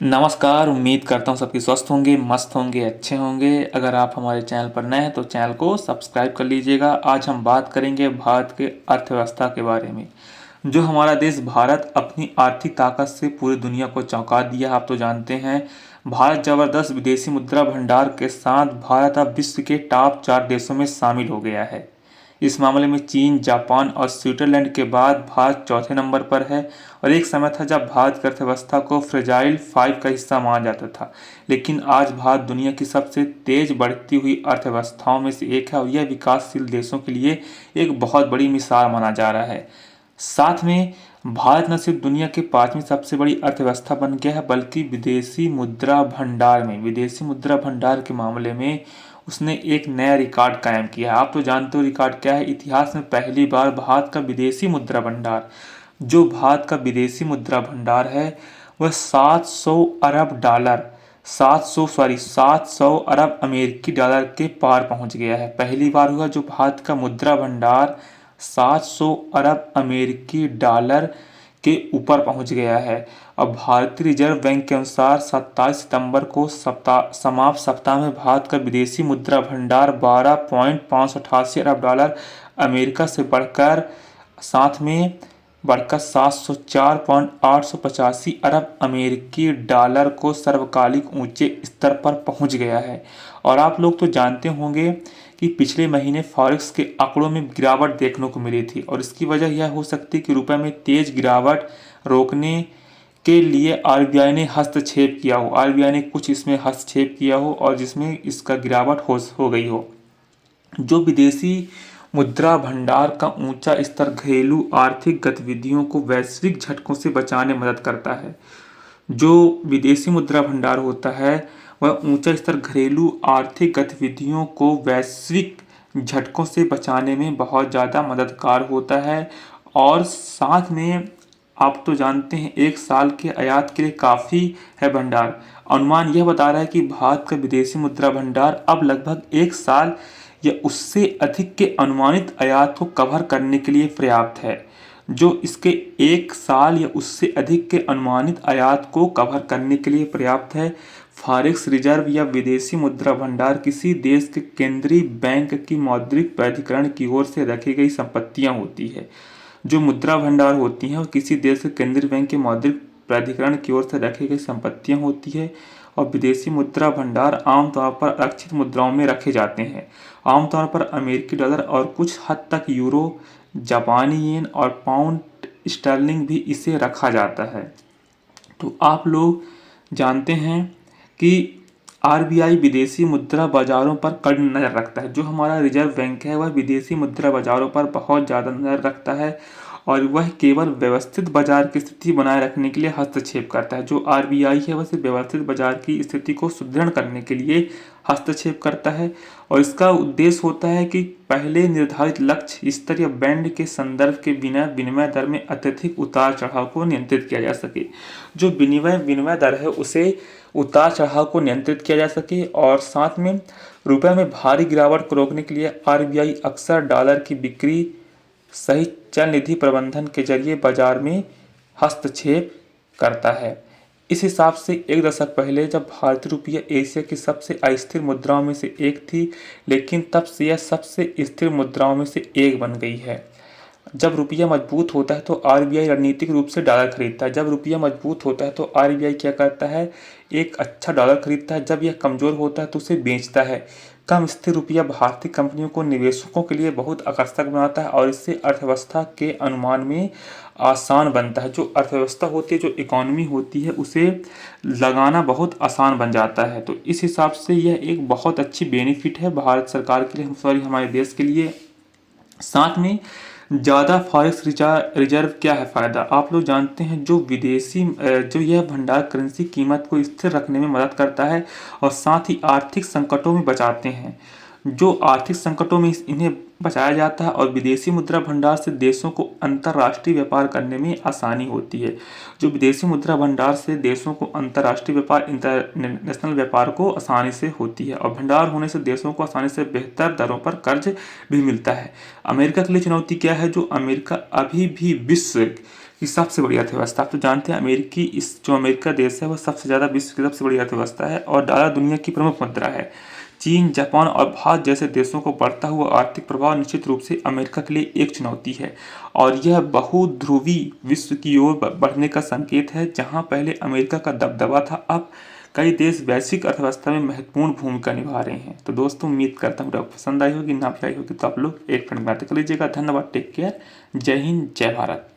नमस्कार। उम्मीद करता हूँ सबके स्वस्थ होंगे, मस्त होंगे, अच्छे होंगे। अगर आप हमारे चैनल पर नए हैं तो चैनल को सब्सक्राइब कर लीजिएगा। आज हम बात करेंगे भारत के अर्थव्यवस्था के बारे में। जो हमारा देश भारत अपनी आर्थिक ताकत से पूरी दुनिया को चौंका दिया, आप तो जानते हैं। भारत जबरदस्त विदेशी मुद्रा भंडार के साथ भारत अब विश्व के टॉप 4 देशों में शामिल हो गया है। इस मामले में चीन, जापान और स्विट्जरलैंड के बाद भारत चौथे नंबर पर है। और एक समय था जब भारत की अर्थव्यवस्था को फ्रेजाइल 5 का हिस्सा माना जाता था, लेकिन आज भारत दुनिया की सबसे तेज बढ़ती हुई अर्थव्यवस्थाओं में से एक है और यह विकासशील देशों के लिए एक बहुत बड़ी मिसाल माना जा रहा है। साथ में भारत न सिर्फ दुनिया की 5वीं सबसे बड़ी अर्थव्यवस्था बन गया है, बल्कि विदेशी मुद्रा भंडार के मामले में उसने एक नया रिकॉर्ड कायम किया है। आप तो जानते हो रिकॉर्ड क्या है। इतिहास में पहली बार भारत का विदेशी मुद्रा भंडार है वह 700 अरब डॉलर 700 अरब अमेरिकी डॉलर के पार पहुंच गया है। पहली बार हुआ जो भारत का मुद्रा भंडार 700 अरब अमेरिकी डॉलर के ऊपर पहुंच गया है। अब भारतीय रिजर्व बैंक के अनुसार 27 सितंबर को समाप्त सप्ताह में भारत का विदेशी मुद्रा भंडार 12.588 अरब डॉलर अमेरिका से बढ़कर 704.885 अरब अमेरिकी डॉलर को सर्वकालिक ऊंचे स्तर पर पहुंच गया है। और आप लोग तो जानते होंगे कि पिछले महीने फॉरेक्स के आंकड़ों में गिरावट देखने को मिली थी और इसकी वजह यह हो सकती है कि रुपए में तेज गिरावट रोकने के लिए आरबीआई ने हस्तक्षेप किया हो। आरबीआई ने कुछ इसमें हस्तक्षेप किया हो और जिसमें इसका गिरावट हो गई हो। जो विदेशी मुद्रा भंडार का ऊंचा स्तर घरेलू आर्थिक गतिविधियों को वैश्विक झटकों से बचाने में मदद करता है। जो विदेशी मुद्रा भंडार होता है वह ऊंचा स्तर घरेलू आर्थिक गतिविधियों को वैश्विक झटकों से बचाने में बहुत ज़्यादा मददगार होता है। और साथ में आप तो जानते हैं एक साल के आयात के लिए काफ़ी है भंडार। अनुमान यह बता रहा है कि भारत का विदेशी मुद्रा भंडार अब लगभग एक साल या उससे अधिक के अनुमानित आयात को कवर करने के लिए पर्याप्त है। जो इसके एक साल या उससे अधिक के अनुमानित आयात को कवर करने के लिए पर्याप्त है। फॉरेक्स रिजर्व या विदेशी मुद्रा भंडार किसी देश के केंद्रीय बैंक की मौद्रिक प्राधिकरण की ओर से रखी गई संपत्तियां होती है। जो मुद्रा भंडार होती हैं वो किसी देश के केंद्रीय बैंक के मौद्रिक प्राधिकरण की ओर से रखी गई संपत्तियां होती है। और विदेशी मुद्रा भंडार आमतौर पर आरक्षित मुद्राओं में रखे जाते हैं। आमतौर पर अमेरिकी डॉलर और कुछ हद तक यूरो, जापानी येन और पाउंड स्टर्लिंग भी इसे रखा जाता है। तो आप लोग जानते हैं कि आरबीआई विदेशी मुद्रा बाजारों पर कड़ी नज़र रखता है। जो हमारा रिजर्व बैंक है वह विदेशी मुद्रा बाजारों पर बहुत ज़्यादा नज़र रखता है और वह केवल व्यवस्थित बाजार की स्थिति बनाए रखने के लिए हस्तक्षेप करता है। जो आरबीआई है वह सिर्फ व्यवस्थित बाजार की स्थिति को सुदृढ़ करने के लिए हस्तक्षेप करता है और इसका उद्देश्य होता है कि पहले निर्धारित लक्ष्य स्तर या बैंड के संदर्भ के बिना विनिमय दर में अत्यधिक उतार चढ़ाव को नियंत्रित किया जा सके। जो विनिमय दर है उसे उतार चढ़ाव को नियंत्रित किया जा सके। और साथ में रुपए में भारी गिरावट को रोकने के लिए आरबीआई अक्सर डॉलर की बिक्री सही चल निधि प्रबंधन के जरिए बाजार में हस्तक्षेप करता है। इस हिसाब से एक दशक पहले जब भारतीय रुपया एशिया की सबसे अस्थिर मुद्राओं में से एक थी, लेकिन तब से यह सबसे स्थिर मुद्राओं में से एक बन गई है। जब रुपया मजबूत होता है तो आरबीआई रणनीतिक रूप से डॉलर खरीदता है। जब रुपया मजबूत होता है तो आरबीआई क्या करता है, एक अच्छा डॉलर खरीदता है। जब यह कमज़ोर होता है तो उसे बेचता है। कम स्थिर रुपया भारतीय कंपनियों को निवेशकों के लिए बहुत आकर्षक बनाता है और इससे अर्थव्यवस्था के अनुमान में आसान बनता है। जो अर्थव्यवस्था होती है, जो इकोनॉमी होती है, उसे लगाना बहुत आसान बन जाता है। तो इस हिसाब से यह एक बहुत अच्छी बेनिफिट है भारत सरकार के लिए, हमारे देश के लिए। साथ में ज़्यादा फॉरेक्स रिजर्व क्या है फ़ायदा, आप लोग जानते हैं। जो यह भंडार करेंसी कीमत को स्थिर रखने में मदद करता है और साथ ही आर्थिक संकटों में बचाते हैं। जो आर्थिक संकटों में इन्हें बचाया जाता है और विदेशी मुद्रा भंडार से देशों को अंतर्राष्ट्रीय व्यापार करने में आसानी होती है। जो विदेशी मुद्रा भंडार से देशों को अंतर्राष्ट्रीय व्यापार, इंटरनेशनल व्यापार को आसानी से होती है और भंडार होने से देशों को आसानी से बेहतर दरों पर कर्ज भी मिलता है। अमेरिका के लिए चुनौती क्या है, जो अमेरिका अभी भी विश्व की सबसे बड़ी अर्थव्यवस्था। आप तो जानते हैं जो अमेरिका देश है वो सबसे ज़्यादा विश्व की सबसे बड़ी अर्थव्यवस्था है और डॉलर दुनिया की प्रमुख मुद्रा है। चीन, जापान और भारत जैसे देशों को बढ़ता हुआ आर्थिक प्रभाव निश्चित रूप से अमेरिका के लिए एक चुनौती है और यह बहुध्रुवी विश्व की ओर बढ़ने का संकेत है। जहां पहले अमेरिका का दबदबा था, अब कई देश वैश्विक अर्थव्यवस्था में महत्वपूर्ण भूमिका निभा रहे हैं। तो दोस्तों, उम्मीद करता हूँ आपको पसंद आई होगी, ना भी आई होगी तो आप लोग एक फ्रेंड बातें कर लीजिएगा। धन्यवाद, टेक केयर, जय हिंद, जय भारत।